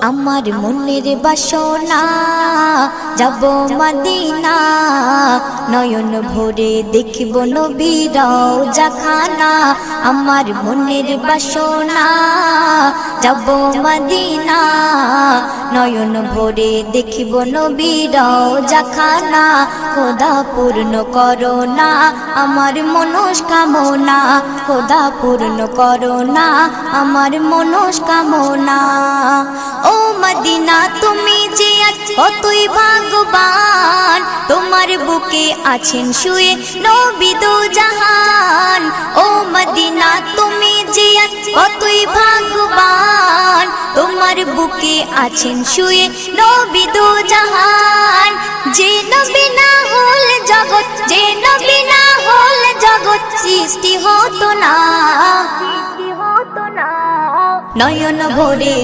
আমার মনের বাসনা যাব মদিনা, নয়ন ভরে দেখব নবীর রওজা খানা। আমার মনের বাসনা যাব মদিনা, নয়ন ভরে দেখব নবীর রওজা খানা। খোদা পূর্ণ করো না আমার মনস্কামনা, খোদা পূর্ণ করো না আমার মনস্কামনা। ও মদিনা তুমি যে কতই ভাগ্যবান, তোমার বুকে আছেন শুয়ে নবী দো জাহান। ও মদিনা তুমি যে কতই ভাগ্যবান, তোমার বুকে আছেন শুয়ে নবী দো জাহান। যে নবী না হল জগৎ, যে নবী না হল জগৎ সৃষ্টি হতো না, নয়ন ভরে